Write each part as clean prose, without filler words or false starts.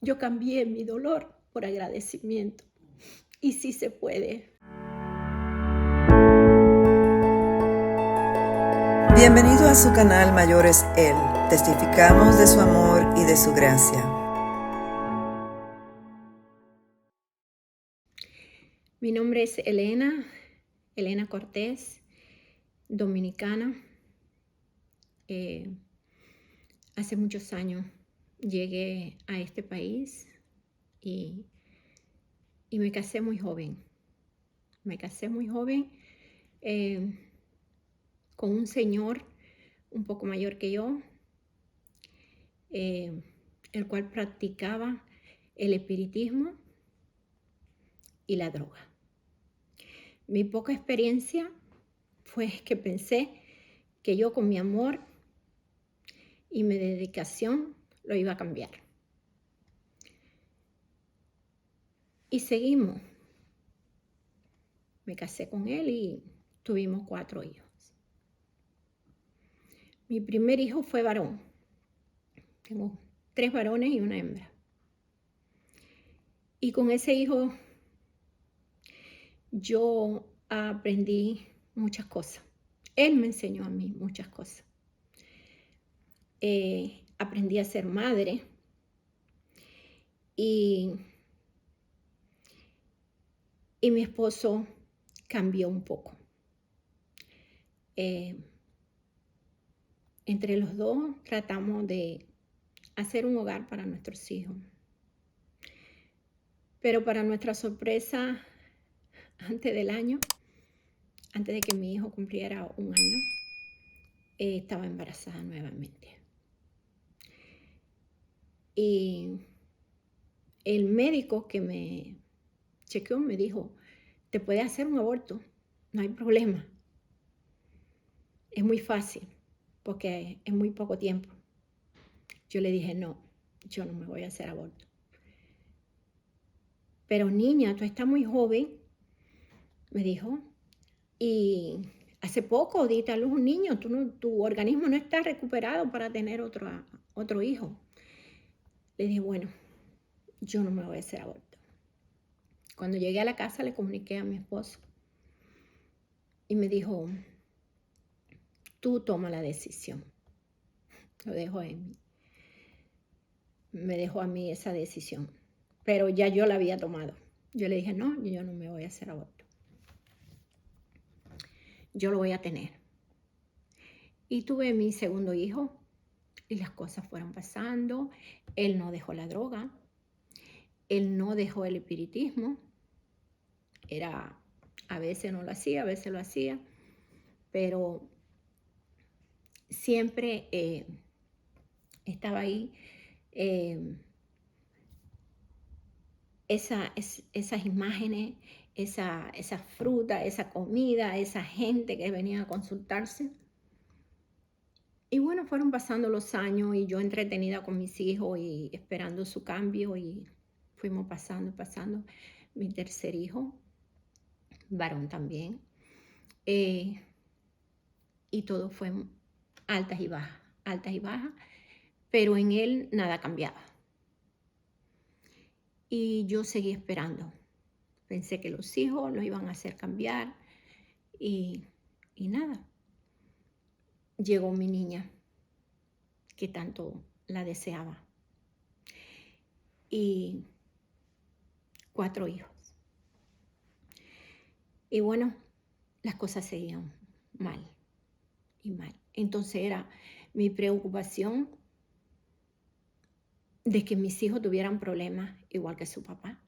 yo cambié mi dolor por agradecimiento. Y sí se puede. Bienvenido a su canal Mayor es Él. Testificamos de su amor y de su gracia. Mi nombre es Elena Cortés, dominicana. Hace muchos años llegué a este país y me casé muy joven. Me casé muy joven con un señor un poco mayor que yo, el cual practicaba el espiritismo y la droga. Mi poca experiencia fue que pensé que yo con mi amor y mi dedicación lo iba a cambiar. Y seguimos. Me casé con él y tuvimos 4 hijos. Mi primer hijo fue varón. Tengo 3 varones y una hembra. Y con ese hijo yo aprendí muchas cosas. Él me enseñó a mí muchas cosas. Aprendí a ser madre y mi esposo cambió un poco. Entre los dos tratamos de hacer un hogar para nuestros hijos. Pero para nuestra sorpresa, antes de que mi hijo cumpliera 1 año, estaba embarazada nuevamente. Y el médico que me chequeó me dijo, te puede hacer un aborto, no hay problema. Es muy fácil, porque es muy poco tiempo. Yo le dije, no, yo no me voy a hacer aborto. Pero niña, tú estás muy joven, me dijo, y hace poco diste a luz un niño, tu organismo no está recuperado para tener otro hijo. Le dije, bueno, yo no me voy a hacer aborto. Cuando llegué a la casa le comuniqué a mi esposo y me dijo, tú toma la decisión. Lo dejo en mí. Me dejó a mí esa decisión, pero ya yo la había tomado. Yo le dije, no, yo no me voy a hacer aborto. Yo lo voy a tener. Y tuve mi segundo hijo y las cosas fueron pasando. Él no dejó la droga. Él no dejó el espiritismo. A veces no lo hacía, a veces lo hacía, pero siempre estaba ahí esas imágenes, esa fruta, esa comida, esa gente que venía a consultarse. Y bueno, fueron pasando los años y yo entretenida con mis hijos y esperando su cambio y fuimos pasando. Mi tercer hijo, varón también. Y todo fue altas y bajas, pero en él nada cambiaba. Y yo seguí esperando. Pensé que los hijos lo iban a hacer cambiar y nada. Llegó mi niña, que tanto la deseaba. Y 4 hijos. Y bueno, las cosas seguían mal y mal. Entonces era mi preocupación de que mis hijos tuvieran problemas igual que su papá.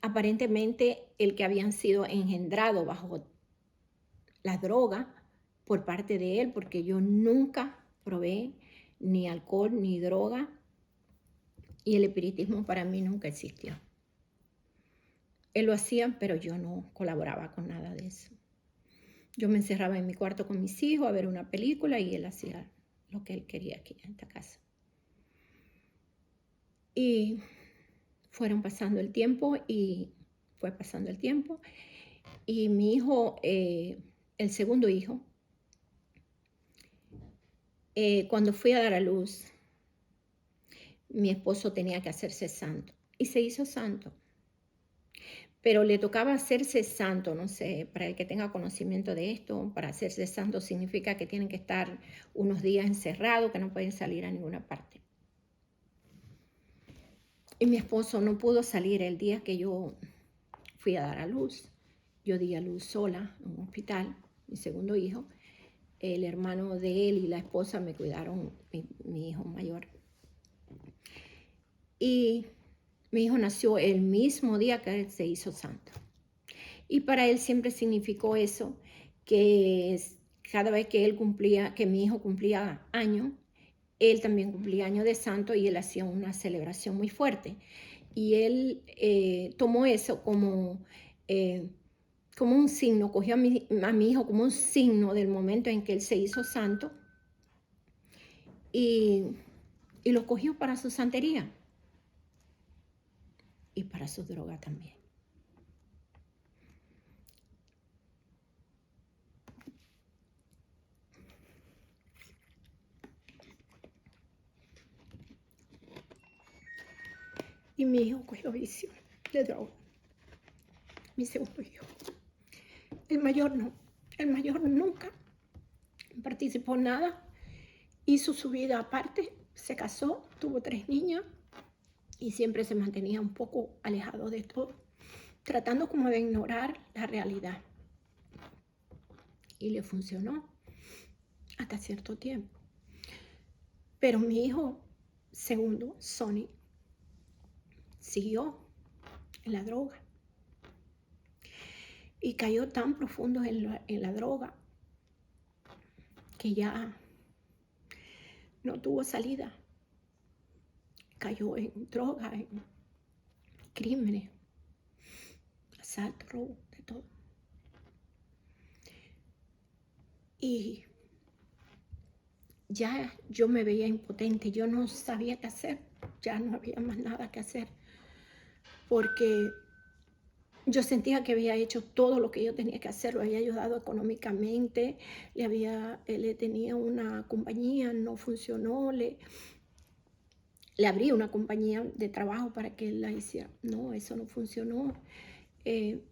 Aparentemente el que habían sido engendrados bajo la droga por parte de él, porque yo nunca probé ni alcohol ni droga y el espiritismo para mí nunca existió. Él lo hacía, pero yo no colaboraba con nada de eso. Yo me encerraba en mi cuarto con mis hijos a ver una película y él hacía lo que él quería aquí en esta casa. Y fueron pasando el tiempo y fue pasando el tiempo. Y mi hijo, el segundo hijo, cuando fui a dar a luz, mi esposo tenía que hacerse santo y se hizo santo. Pero le tocaba hacerse santo, no sé, para el que tenga conocimiento de esto, para hacerse santo significa que tienen que estar unos días encerrados, que no pueden salir a ninguna parte. Y mi esposo no pudo salir el día que yo fui a dar a luz. Yo di a luz sola en un hospital, mi segundo hijo. El hermano de él y la esposa me cuidaron, mi hijo mayor. Y mi hijo nació el mismo día que él se hizo santo. Y para él siempre significó eso, que cada vez que él cumplía, que mi hijo cumplía año, él también cumplía año de santo y él hacía una celebración muy fuerte. Y él tomó eso como un signo, cogió a mi hijo como un signo del momento en que él se hizo santo y lo cogió para su santería y para su droga también. Y mi hijo cogió vicio de droga, mi segundo hijo. El mayor no, el mayor nunca participó en nada, hizo su vida aparte, se casó, tuvo 3 niñas y siempre se mantenía un poco alejado de todo, tratando como de ignorar la realidad. Y le funcionó hasta cierto tiempo. Pero mi hijo segundo, Sonny, siguió en la droga. Y cayó tan profundo en la droga que ya no tuvo salida. Cayó en droga, en crímenes, asalto, robo, de todo. Y ya yo me veía impotente, yo no sabía qué hacer, ya no había más nada que hacer, porque yo sentía que había hecho todo lo que yo tenía que hacer, lo había ayudado económicamente, le tenía una compañía, no funcionó, le abrí una compañía de trabajo para que él la hiciera. No, eso no funcionó. Le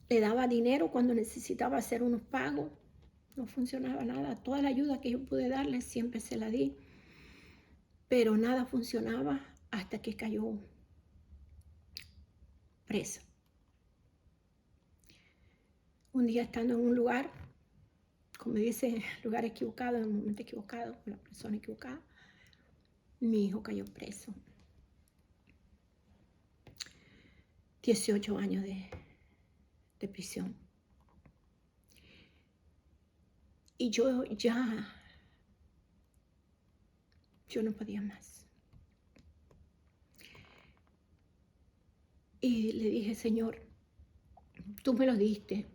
daba dinero cuando necesitaba hacer unos pagos, no funcionaba nada. Toda la ayuda que yo pude darle siempre se la di, pero nada funcionaba hasta que cayó preso. Un día estando en un lugar, como dice, lugar equivocado, en el momento equivocado, con la persona equivocada, mi hijo cayó preso. 18 años de prisión. Y yo no podía más. Y le dije, Señor, tú me lo diste,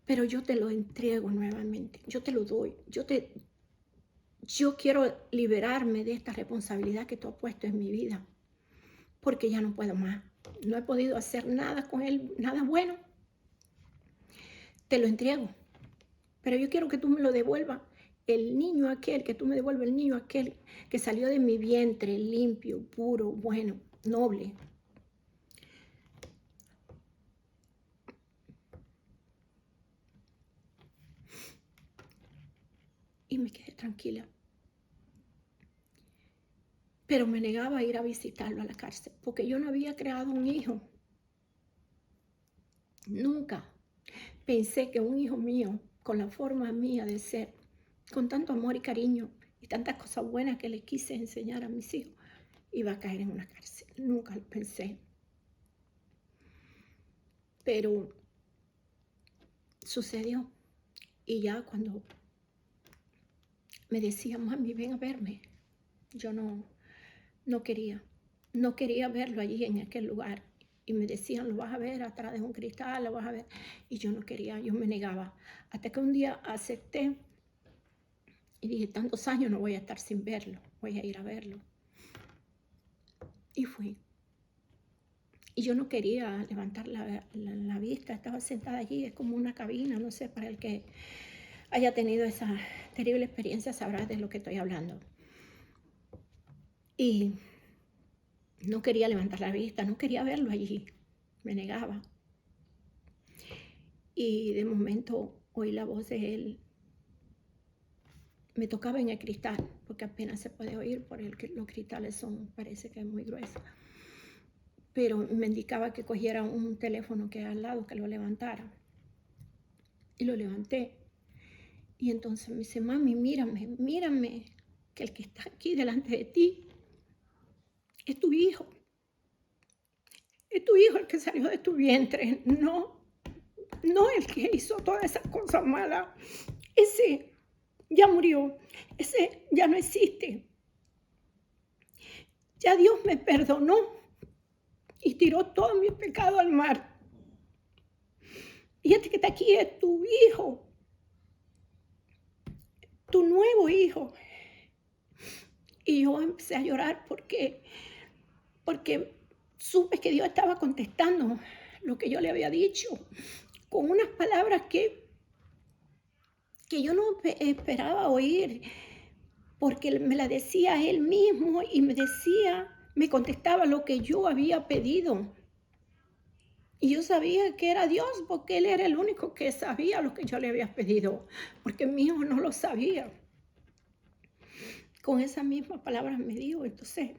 pero yo te lo entrego nuevamente, yo te lo doy, yo quiero liberarme de esta responsabilidad que tú has puesto en mi vida, porque ya no puedo más. No he podido hacer nada con él, nada bueno. Te lo entrego, pero yo quiero que tú me lo devuelvas. El niño aquel, que tú me devuelvas el niño aquel que salió de mi vientre, limpio, puro, bueno, noble. Y me quedé tranquila. Pero me negaba a ir a visitarlo a la cárcel, porque yo no había creado un hijo. Nunca pensé que un hijo mío, con la forma mía de ser, con tanto amor y cariño y tantas cosas buenas que le quise enseñar a mis hijos, iba a caer en una cárcel. Nunca lo pensé. Pero sucedió. Y ya cuando me decía, mami, ven a verme, yo no quería verlo allí en aquel lugar. Y me decían, lo vas a ver atrás de un cristal, lo vas a ver. Y yo no quería, yo me negaba. Hasta que un día acepté y dije, tantos años no voy a estar sin verlo, voy a ir a verlo. Y fui. Y yo no quería levantar la vista, estaba sentada allí, es como una cabina, no sé, para el que haya tenido esa terrible experiencia sabrás de lo que estoy hablando. Y no quería levantar la vista, no quería verlo allí, me negaba. Y de momento oí la voz de él. Me tocaba en el cristal, porque apenas se puede oír, porque los cristales parece que es muy grueso. Pero me indicaba que cogiera un teléfono que hay al lado, que lo levantara. Y lo levanté. Y entonces me dice, mami, mírame, que el que está aquí delante de ti es tu hijo. Es tu hijo el que salió de tu vientre, no el que hizo todas esas cosas malas. Ese ya murió, ese ya no existe. Ya Dios me perdonó y tiró todo mi pecado al mar. Y este que está aquí es tu hijo, tu nuevo hijo. Y yo empecé a llorar porque supe que Dios estaba contestando lo que yo le había dicho con unas palabras que yo no esperaba oír, porque me la decía él mismo y me contestaba lo que yo había pedido. Y yo sabía que era Dios, porque él era el único que sabía lo que yo le había pedido, porque mi hijo no lo sabía. Con esas mismas palabras me dijo. Entonces,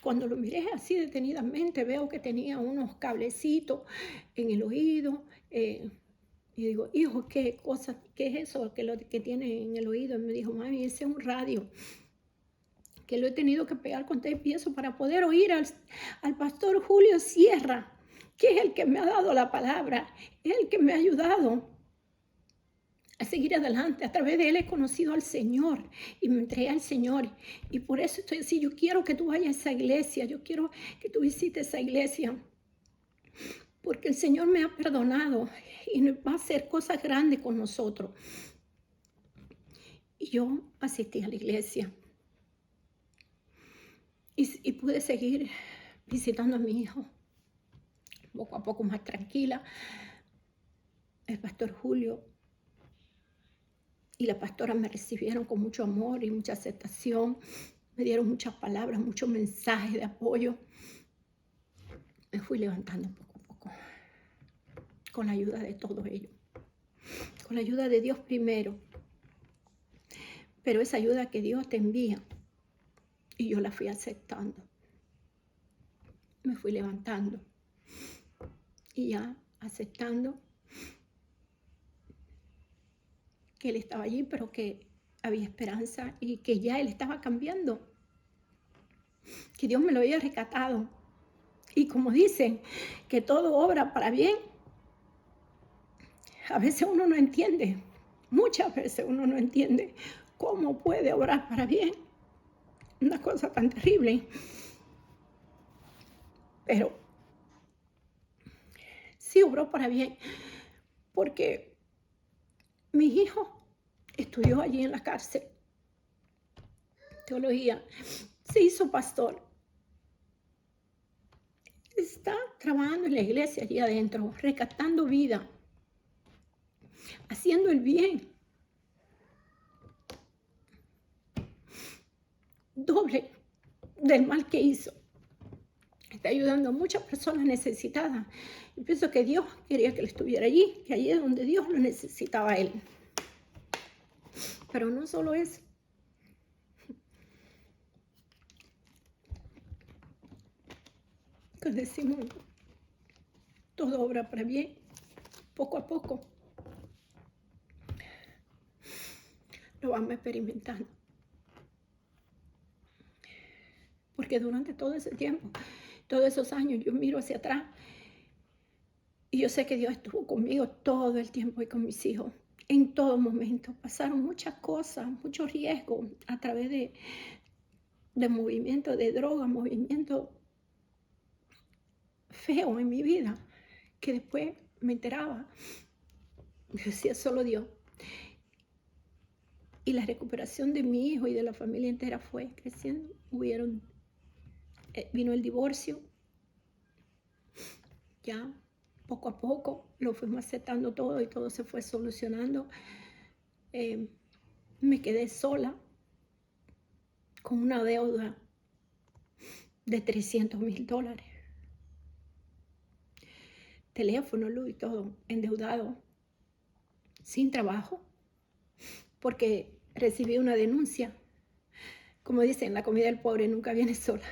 cuando lo miré así detenidamente, veo que tenía unos cablecitos en el oído. Y digo, hijo, ¿qué es eso que tiene en el oído? Y me dijo, mami, ese es un radio que lo he tenido que pegar con tape y eso para poder oír al pastor Julio Sierra, que es el que me ha dado la palabra, es el que me ha ayudado a seguir adelante. A través de él he conocido al Señor y me entregué al Señor. Y por eso estoy así, yo quiero que tú vayas a esa iglesia, yo quiero que tú visites esa iglesia, porque el Señor me ha perdonado y va a hacer cosas grandes con nosotros. Y yo asistí a la iglesia y pude seguir visitando a mi hijo, poco a poco más tranquila. El pastor Julio y la pastora me recibieron con mucho amor y mucha aceptación. Me dieron muchas palabras, muchos mensajes de apoyo. Me fui levantando poco a poco, con la ayuda de todos ellos, con la ayuda de Dios primero. Pero esa ayuda que Dios te envía, y yo la fui aceptando. Me fui levantando y ya aceptando que Él estaba allí, pero que había esperanza y que ya Él estaba cambiando, que Dios me lo había rescatado. Y como dicen, que todo obra para bien, a veces uno no entiende, muchas veces uno no entiende cómo puede obrar para bien una cosa tan terrible. Pero sí obró para bien, porque mi hijo estudió allí en la cárcel teología, se hizo pastor, está trabajando en la iglesia allí adentro, rescatando vida, haciendo el bien, doble del mal que hizo. Está ayudando a muchas personas necesitadas. Y pienso que Dios quería que él estuviera allí, que allí es donde Dios lo necesitaba a él. Pero no solo eso. Que decimos, todo obra para bien, poco a poco. Lo vamos experimentando. Porque durante todo ese tiempo, todos esos años, yo miro hacia atrás y yo sé que Dios estuvo conmigo todo el tiempo y con mis hijos. En todo momento pasaron muchas cosas, muchos riesgos a través de movimiento de droga, movimiento feo en mi vida, que después me enteraba. Yo decía, solo Dios. Y la recuperación de mi hijo y de la familia entera fue creciendo. Vino el divorcio. Ya poco a poco lo fuimos aceptando todo y todo se fue solucionando. me quedé sola con una deuda de $300,000. Teléfono, luz y todo endeudado, sin trabajo, porque recibí una denuncia. Como dicen, la comida del pobre nunca viene sola.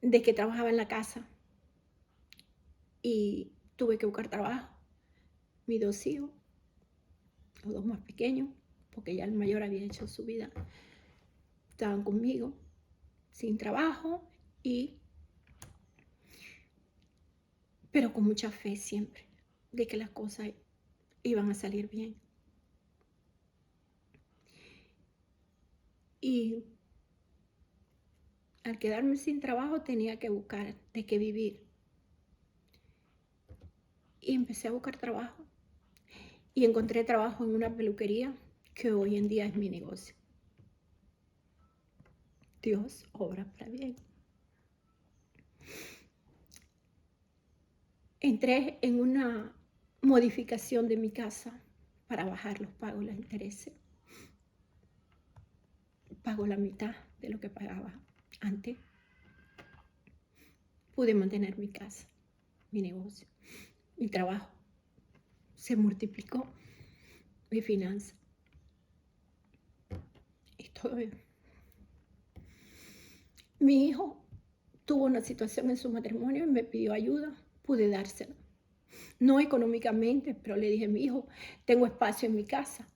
De que trabajaba en la casa y tuve que buscar trabajo. Mis 2 hijos, los 2 más pequeños, porque ya el mayor había hecho su vida, estaban conmigo, sin trabajo, pero con mucha fe siempre, de que las cosas iban a salir bien. Y al quedarme sin trabajo tenía que buscar de qué vivir. Y empecé a buscar trabajo. Y encontré trabajo en una peluquería que hoy en día es mi negocio. Dios obra para bien. Entré en una modificación de mi casa para bajar los pagos, los intereses. Pago la mitad de lo que pagaba antes. Pude mantener mi casa, mi negocio, mi trabajo. Se multiplicó mi finanza. Y todo bien. Mi hijo tuvo una situación en su matrimonio y me pidió ayuda. Pude dársela. No económicamente, pero le dije, mi hijo, tengo espacio en mi casa.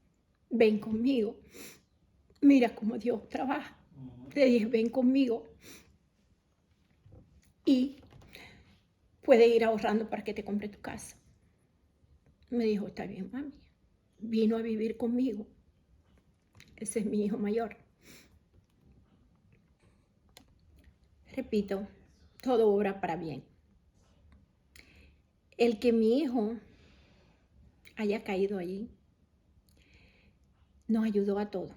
Ven conmigo. Mira cómo Dios trabaja. Le dije, ven conmigo y puede ir ahorrando para que te compre tu casa. Me dijo, está bien, mami. Vino a vivir conmigo. Ese es mi hijo mayor. Repito, todo obra para bien. El que mi hijo haya caído allí nos ayudó a todos.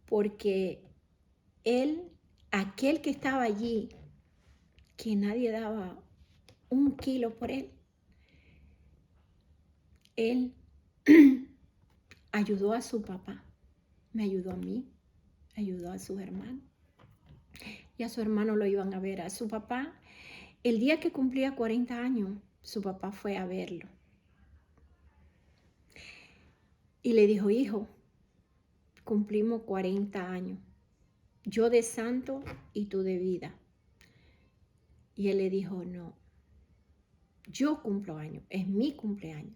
Porque aquel que estaba allí, que nadie daba 1 kilo por él ayudó a su papá, me ayudó a mí, ayudó a sus hermanos. Y a su hermano lo iban a ver. A su papá, el día que cumplía 40 años, su papá fue a verlo. Y le dijo, hijo, cumplimos 40 años. Yo de santo y tú de vida. Y él le dijo, no, yo cumplo años, es mi cumpleaños.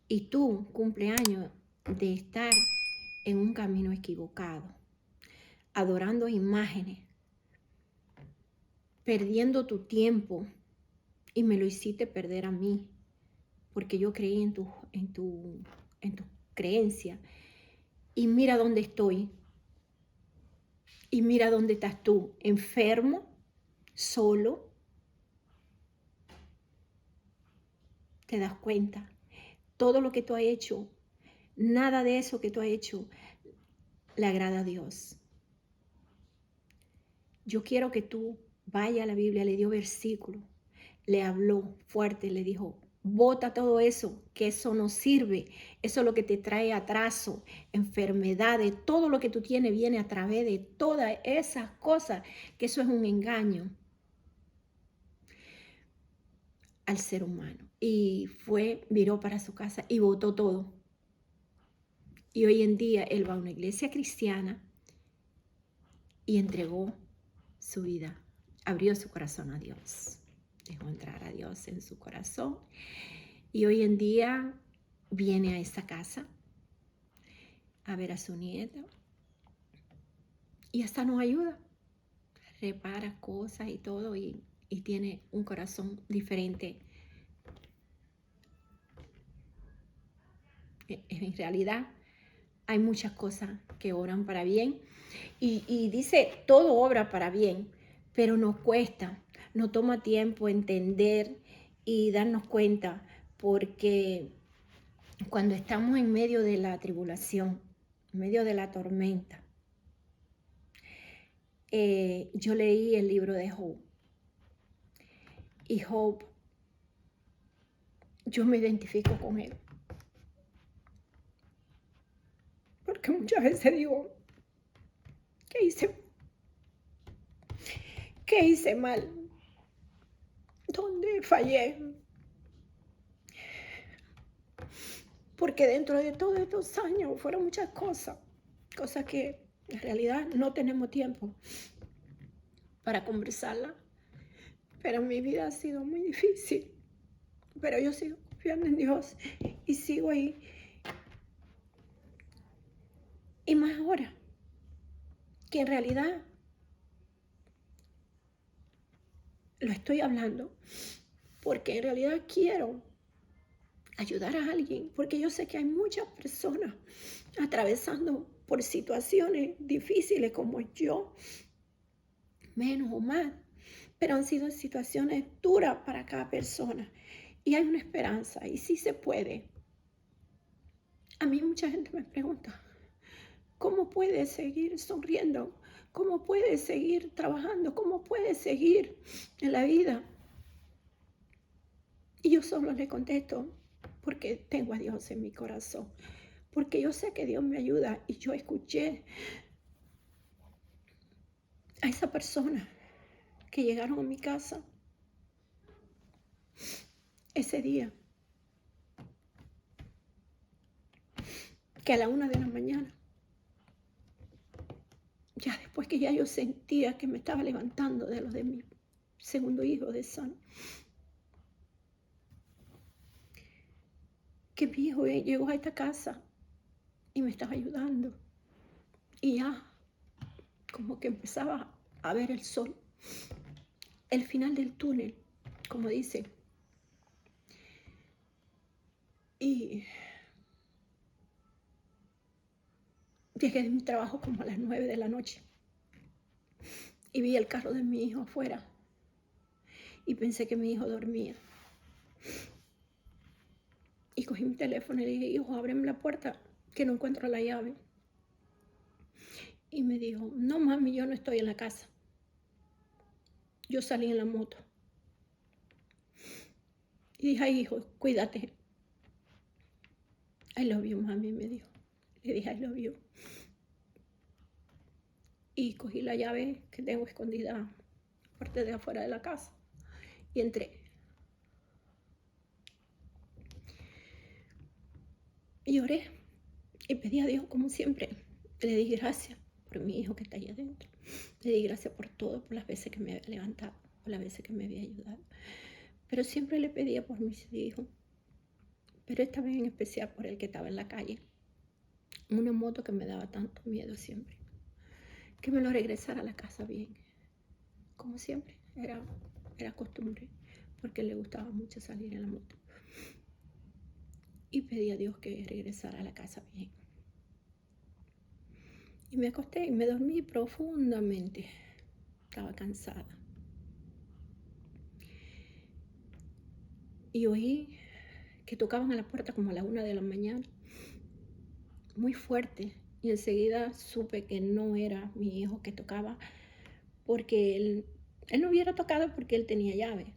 Y tú cumpleaños de estar en un camino equivocado, adorando imágenes, perdiendo tu tiempo, y me lo hiciste perder a mí, porque yo creí en tu creencia. Y mira dónde estoy. Y mira dónde estás tú, enfermo, solo. ¿Te das cuenta? Todo lo que tú has hecho, nada de eso que tú has hecho le agrada a Dios. Yo quiero que tú vayas a la Biblia, le dio versículo, le habló fuerte, le dijo, bota todo eso, que eso no sirve, eso es lo que te trae atraso, enfermedades, todo lo que tú tienes viene a través de todas esas cosas, que eso es un engaño al ser humano. Y viró para su casa y botó todo. Y hoy en día él va a una iglesia cristiana y entregó su vida, abrió su corazón a Dios, dejó entrar a Dios en su corazón. Y hoy en día viene a esta casa a ver a su nieta y hasta nos ayuda, repara cosas y todo, y tiene un corazón diferente. En realidad hay muchas cosas que obran para bien y dice, todo obra para bien, pero nos cuesta, nos toma tiempo entender y darnos cuenta, porque cuando estamos en medio de la tribulación, en medio de la tormenta, yo leí el libro de Job, y Job yo me identifico con él. Porque muchas veces digo, ¿qué hice? ¿Qué hice mal? ¿Dónde fallé? Porque dentro de todos estos años fueron muchas cosas que en realidad no tenemos tiempo para conversarla. Pero mi vida ha sido muy difícil. Pero yo sigo confiando en Dios y sigo ahí. Y más ahora, que en realidad lo estoy hablando, porque en realidad quiero ayudar a alguien, porque yo sé que hay muchas personas atravesando por situaciones difíciles como yo, menos o más, pero han sido situaciones duras para cada persona. Y hay una esperanza, y sí se puede. A mí mucha gente me pregunta, ¿cómo puedes seguir sonriendo? ¿Cómo puedes seguir trabajando? ¿Cómo puedes seguir en la vida? Y yo solo le contesto, porque tengo a Dios en mi corazón, porque yo sé que Dios me ayuda. Y yo escuché a esa persona que llegaron a mi casa ese día, que a la 1 de la mañana, ya después que ya yo sentía que me estaba levantando de lo de mi segundo hijo de San, que mi hijo llegó a esta casa y me estaba ayudando. Y ya como que empezaba a ver el sol, el final del túnel, como dice. Y llegué de mi trabajo como a las 9 de la noche y vi el carro de mi hijo afuera y pensé que mi hijo dormía. Y cogí mi teléfono y le dije, hijo, ábreme la puerta, que no encuentro la llave. Y me dijo, no mami, yo no estoy en la casa. Yo salí en la moto. Y dije, ay hijo, cuídate. I love you, mami, me dijo. Le dije, I love you. Y cogí la llave que tengo escondida parte de afuera de la casa y entré. Y oré y pedí a Dios como siempre. Le di gracias por mi hijo que está allá adentro. Le di gracias por todo, por las veces que me había levantado, por las veces que me había ayudado. Pero siempre le pedía por mis hijos. Pero esta vez en especial por el que estaba en la calle. Una moto que me daba tanto miedo siempre. Que me lo regresara a la casa bien. Como siempre, era costumbre, porque le gustaba mucho salir en la moto. Y pedí a Dios que regresara a la casa bien. Y me acosté y me dormí profundamente. Estaba cansada. Y oí que tocaban a la puerta como a la 1 de la mañana. Muy fuerte. Y enseguida supe que no era mi hijo que tocaba, porque él no hubiera tocado porque él tenía llave.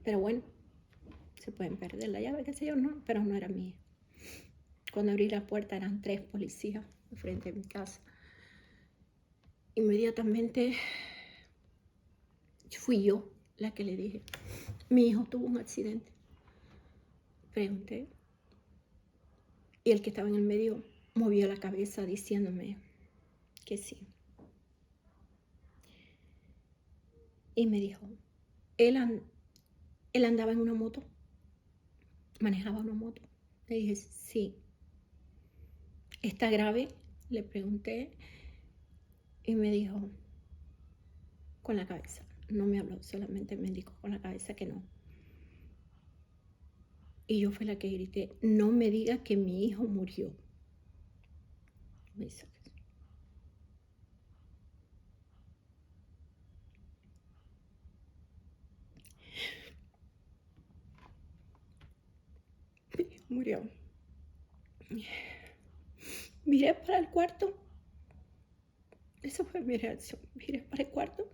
Pero bueno, se pueden perder la llave, qué sé yo, no, pero no era mía. Cuando abrí la puerta eran 3 policías frente a mi casa. Inmediatamente fui yo la que le dije, mi hijo tuvo un accidente. Pregunté. Y el que estaba en el medio movió la cabeza diciéndome que sí. Y me dijo, él andaba en una moto, manejaba una moto. Le dije, sí. ¿Está grave? Le pregunté y me dijo, con la cabeza. No me habló, solamente me indicó con la cabeza que no. Y yo fui la que grité, no me diga que mi hijo murió. Me hizo eso. Mi hijo murió. Miré para el cuarto. Esa fue mi reacción. Miré para el cuarto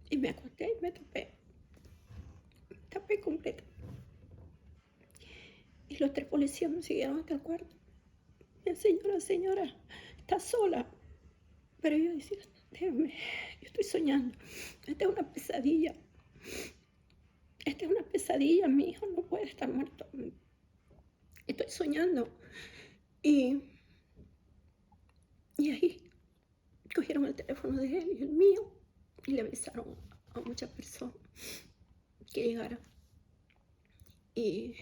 y me acosté y me tapé. Me tapé completa. los 3 policías me siguieron hasta el cuarto. Y señora, está sola. Pero yo decía, déjeme, yo estoy soñando. Esta es una pesadilla. Esta es una pesadilla, mi hijo no puede estar muerto. Estoy soñando. Y ahí cogieron el teléfono de él y el mío y le avisaron a muchas personas que llegaran. Y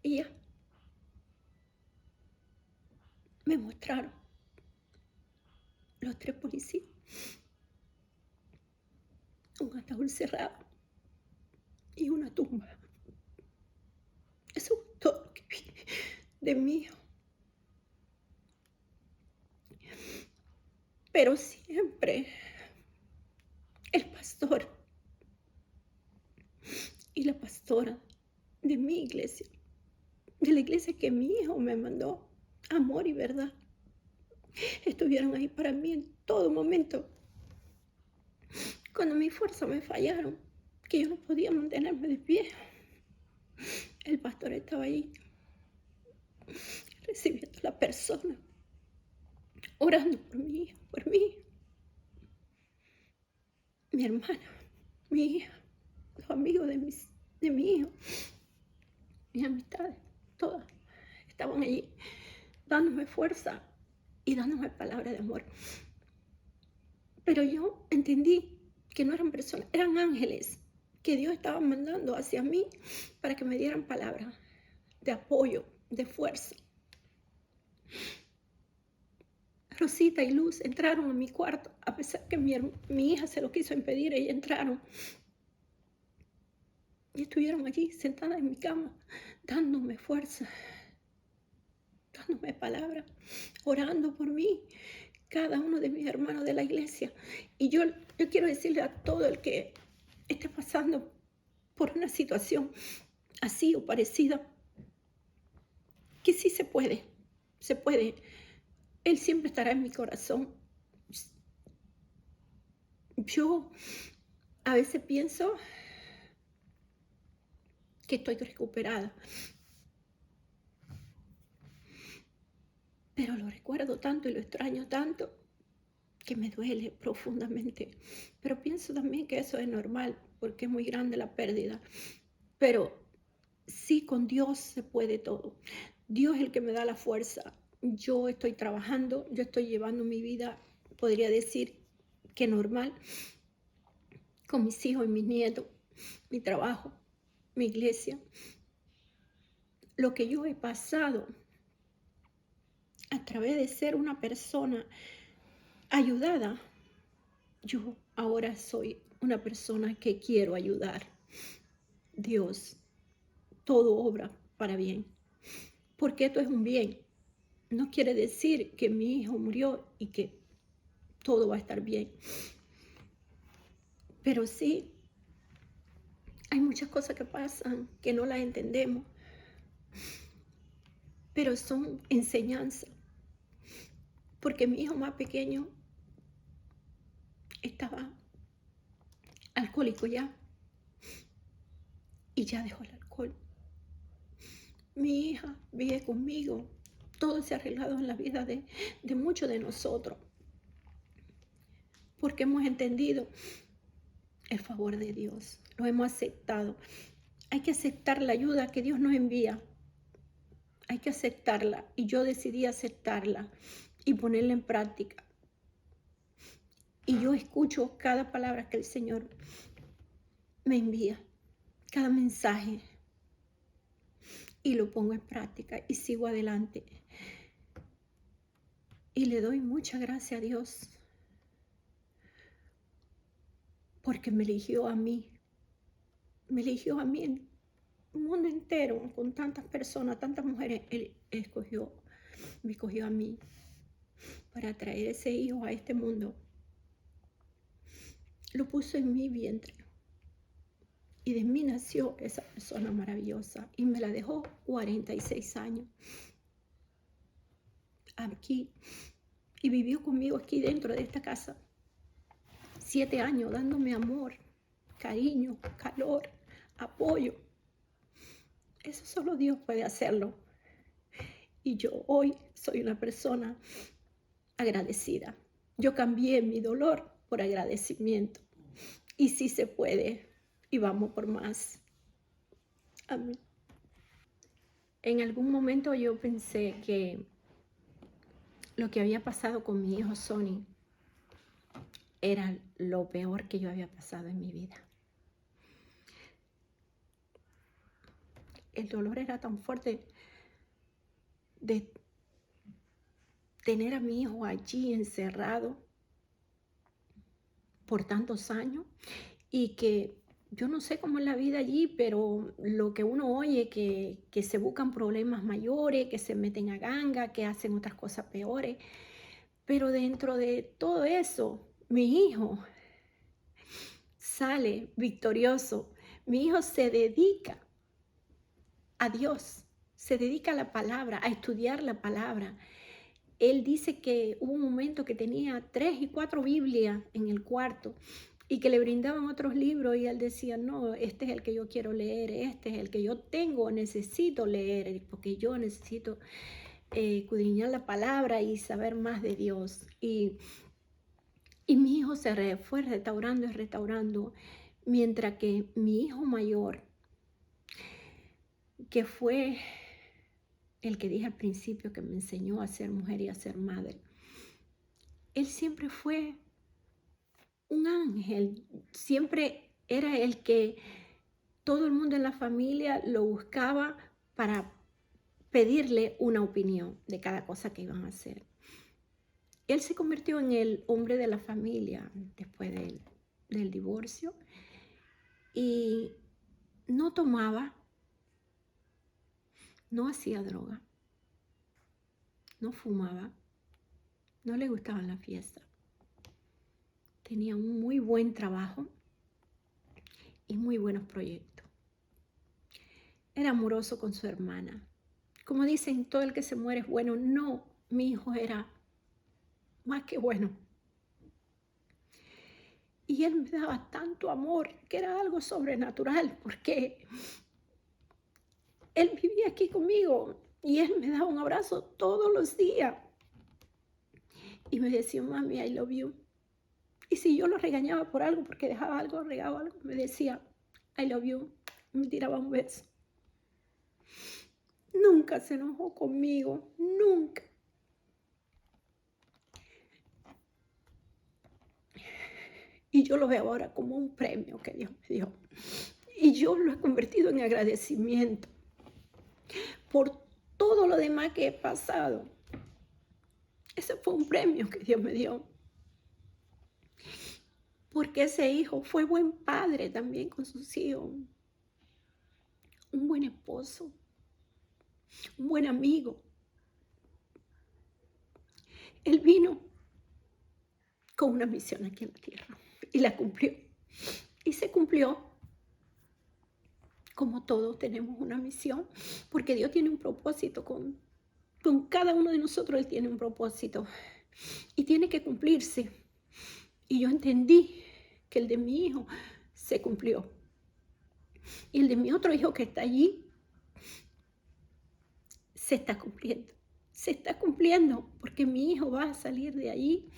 ya me mostraron los 3 policías un ataúd cerrado y una tumba. Eso es todo lo que vi de mi hijo. Pero siempre el pastor y la pastora de mi iglesia, de la iglesia que mi hijo me mandó, amor y verdad, estuvieron ahí para mí en todo momento. Cuando mis fuerzas me fallaron, que yo no podía mantenerme de pie, el pastor estaba ahí recibiendo a la persona, orando por mi hijo, por mí, mi hermana, mi hija, los amigos de mi hijo, mis amistades, todas estaban allí dándome fuerza y dándome palabras de amor. Pero yo entendí que no eran personas, eran ángeles que Dios estaba mandando hacia mí para que me dieran palabras de apoyo, de fuerza. Rosita y Luz entraron a mi cuarto, a pesar que mi hija se lo quiso impedir, ellas entraron. Y estuvieron allí sentadas en mi cama, dándome fuerza, dándome palabras, orando por mí, cada uno de mis hermanos de la iglesia. Y yo quiero decirle a todo el que esté pasando por una situación así o parecida, que sí se puede, se puede. Él siempre estará en mi corazón. Yo a veces pienso que estoy recuperada, pero lo recuerdo tanto y lo extraño tanto que me duele profundamente. Pero pienso también que eso es normal, porque es muy grande la pérdida. Pero sí, con Dios se puede todo. Dios es el que me da la fuerza. Yo estoy trabajando, yo estoy llevando mi vida, podría decir que normal, con mis hijos y mis nietos, mi trabajo, mi iglesia. Lo que yo he pasado a través de ser una persona ayudada, yo ahora soy una persona que quiero ayudar. Dios, todo obra para bien, porque esto es un bien. No quiere decir que mi hijo murió y que todo va a estar bien. Pero sí, hay muchas cosas que pasan que no las entendemos, pero son enseñanzas. Porque mi hijo más pequeño estaba alcohólico ya y ya dejó el alcohol. Mi hija vive conmigo. Todo se ha arreglado en la vida de muchos de nosotros, porque hemos entendido el favor de Dios, lo hemos aceptado. Hay que aceptar la ayuda que Dios nos envía. Hay que aceptarla, y yo decidí aceptarla y ponerla en práctica. Y yo escucho cada palabra que el Señor me envía, cada mensaje, y lo pongo en práctica y sigo adelante. Y le doy mucha gracia a Dios, porque me eligió a mí en un mundo entero, con tantas personas, tantas mujeres. Él me escogió a mí para traer ese hijo a este mundo. Lo puso en mi vientre y de mí nació esa persona maravillosa, y me la dejó 46 años aquí, y vivió conmigo aquí dentro de esta casa 7 años, dándome amor, cariño, calor, apoyo. Eso solo Dios puede hacerlo. Y yo hoy soy una persona agradecida. Yo cambié mi dolor por agradecimiento. Y sí se puede. Y vamos por más. Amén. En algún momento yo pensé que lo que había pasado con mi hijo Sonny era lo peor que yo había pasado en mi vida. El dolor era tan fuerte de tener a mi hijo allí encerrado por tantos años y que yo no sé cómo es la vida allí, pero lo que uno oye que se buscan problemas mayores, que se meten a ganga, que hacen otras cosas peores. Pero dentro de todo eso, mi hijo sale victorioso. Mi hijo se dedica a Dios, se dedica a la palabra, a estudiar la palabra. Él dice que hubo un momento que tenía 3 y 4 Biblias en el cuarto y que le brindaban otros libros y él decía, no, este es el que yo quiero leer, este es el que yo necesito leer, porque yo necesito escudriñar la palabra y saber más de Dios. Y mi hijo se fue restaurando y restaurando, mientras que mi hijo mayor, que fue el que dije al principio que me enseñó a ser mujer y a ser madre, él siempre fue un ángel, siempre era el que todo el mundo en la familia lo buscaba para pedirle una opinión de cada cosa que iban a hacer. Él se convirtió en el hombre de la familia después del divorcio y no tomaba, no hacía droga, no fumaba, no le gustaba la fiesta. Tenía un muy buen trabajo y muy buenos proyectos. Era amoroso con su hermana. Como dicen, todo el que se muere es bueno. No, mi hijo era más que bueno. Y él me daba tanto amor, que era algo sobrenatural, porque él vivía aquí conmigo y él me daba un abrazo todos los días. Y me decía, mami, I love you. Y si yo lo regañaba por algo, porque dejaba algo, regaba algo, me decía, I love you. Me tiraba un beso. Nunca se enojó conmigo, nunca. Y yo lo veo ahora como un premio que Dios me dio. Y yo lo he convertido en agradecimiento por todo lo demás que he pasado. Ese fue un premio que Dios me dio. Porque ese hijo fue buen padre también con sus hijos. Un buen esposo. Un buen amigo. Él vino con una misión aquí en la tierra y la cumplió. Y se cumplió. Como todos tenemos una misión, porque Dios tiene un propósito con cada uno de nosotros. Él tiene un propósito y tiene que cumplirse. Y yo entendí que el de mi hijo se cumplió. Y el de mi otro hijo que está allí se está cumpliendo. Se está cumpliendo porque mi hijo va a salir de allí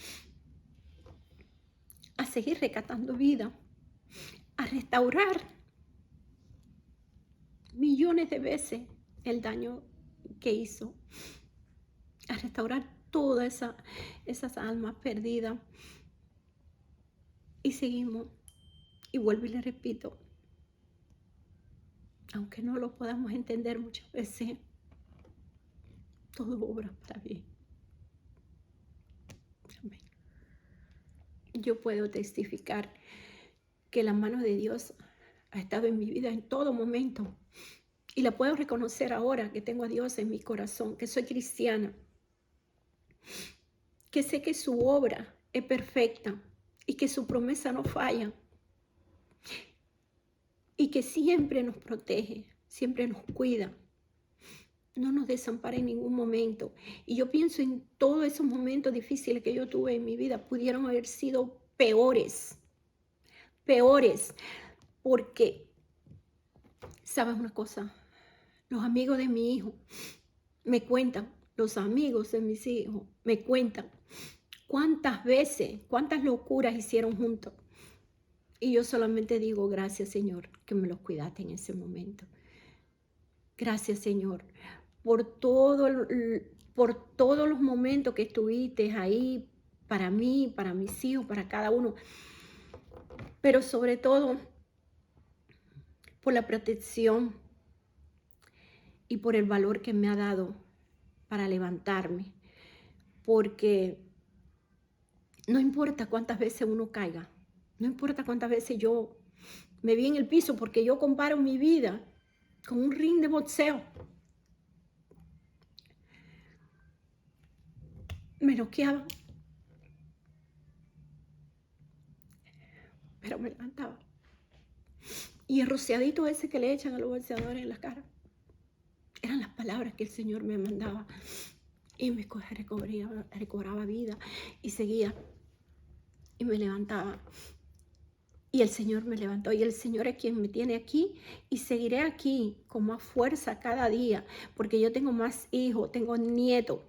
a seguir rescatando vida, a restaurar millones de veces el daño que hizo, a restaurar todas esas almas perdidas. Y seguimos. Y vuelvo y le repito, aunque no lo podamos entender muchas veces, todo obra para bien. Amén. Yo puedo testificar que la mano de Dios ha estado en mi vida en todo momento. Y la puedo reconocer ahora que tengo a Dios en mi corazón, que soy cristiana, que sé que su obra es perfecta y que su promesa no falla. Y que siempre nos protege, siempre nos cuida. No nos desampara en ningún momento. Y yo pienso en todos esos momentos difíciles que yo tuve en mi vida, pudieron haber sido peores, porque, ¿sabes una cosa? Los amigos de mi hijo me cuentan, los amigos de mis hijos me cuentan cuántas veces, cuántas locuras hicieron juntos. Y yo solamente digo, gracias Señor, que me los cuidaste en ese momento. Gracias Señor, por todos los momentos que estuviste ahí para mí, para mis hijos, para cada uno. Pero sobre todo, por la protección y por el valor que me ha dado para levantarme. Porque no importa cuántas veces uno caiga, no importa cuántas veces yo me vi en el piso, porque yo comparo mi vida con un ring de boxeo. Me noqueaba, pero me levantaba. Y el rociadito ese que le echan a los boxeadores en la cara, eran las palabras que el Señor me mandaba. Y me recobraba vida y seguía. Y me levantaba. Y el Señor me levantó. Y el Señor es quien me tiene aquí. Y seguiré aquí con más fuerza cada día. Porque yo tengo más hijos, tengo nietos.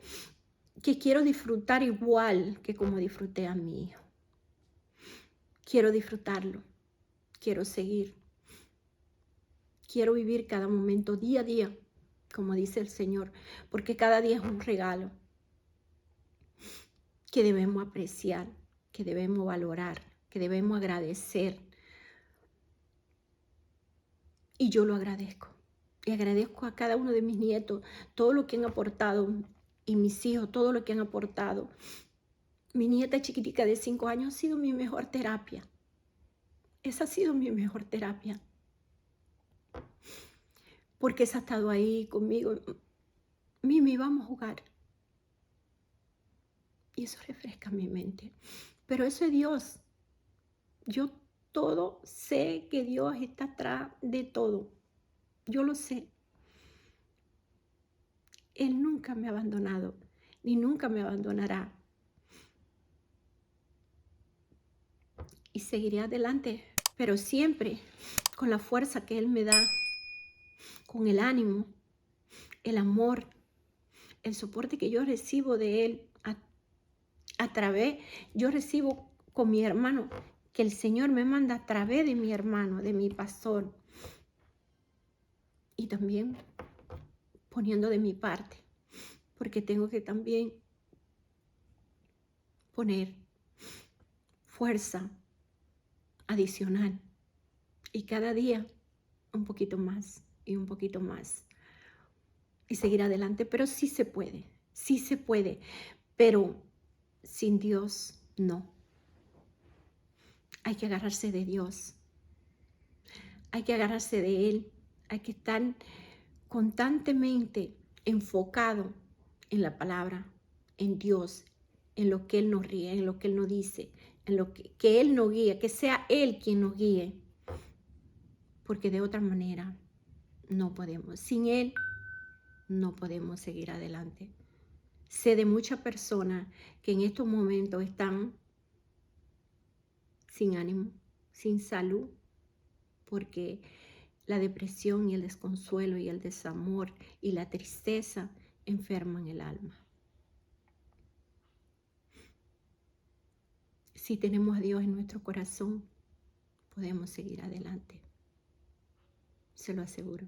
Que quiero disfrutar igual que como disfruté a mi hijo. Quiero disfrutarlo. Quiero seguir. Quiero vivir cada momento, día a día, como dice el Señor, porque cada día es un regalo que debemos apreciar, que debemos valorar, que debemos agradecer. Y yo lo agradezco. Y agradezco a cada uno de mis nietos todo lo que han aportado, y mis hijos todo lo que han aportado. Mi nieta chiquitica de 5 años ha sido mi mejor terapia. Esa ha sido mi mejor terapia. Porque esa ha estado ahí conmigo. Mimi, vamos a jugar. Y eso refresca mi mente. Pero eso es Dios. Yo todo sé que Dios está atrás de todo. Yo lo sé. Él nunca me ha abandonado, ni nunca me abandonará. Y seguiré adelante, pero siempre con la fuerza que Él me da, con el ánimo, el amor, el soporte que yo recibo de Él a través, yo recibo con mi hermano, que el Señor me manda a través de mi hermano, de mi pastor. Y también poniendo de mi parte, porque tengo que también poner fuerza adicional. Y cada día un poquito más y un poquito más. Y seguir adelante, pero sí se puede, pero sin Dios no. Hay que agarrarse de Dios, hay que agarrarse de Él, hay que estar constantemente enfocado en la palabra, en Dios, en lo que Él nos ríe, en lo que Él nos dice, en lo que Él nos guíe, que sea Él quien nos guíe, porque de otra manera no podemos, sin Él no podemos seguir adelante. Sé de muchas personas que en estos momentos están sin ánimo, sin salud, porque la depresión y el desconsuelo y el desamor y la tristeza enferman el alma. Si tenemos a Dios en nuestro corazón, podemos seguir adelante. Se lo aseguro.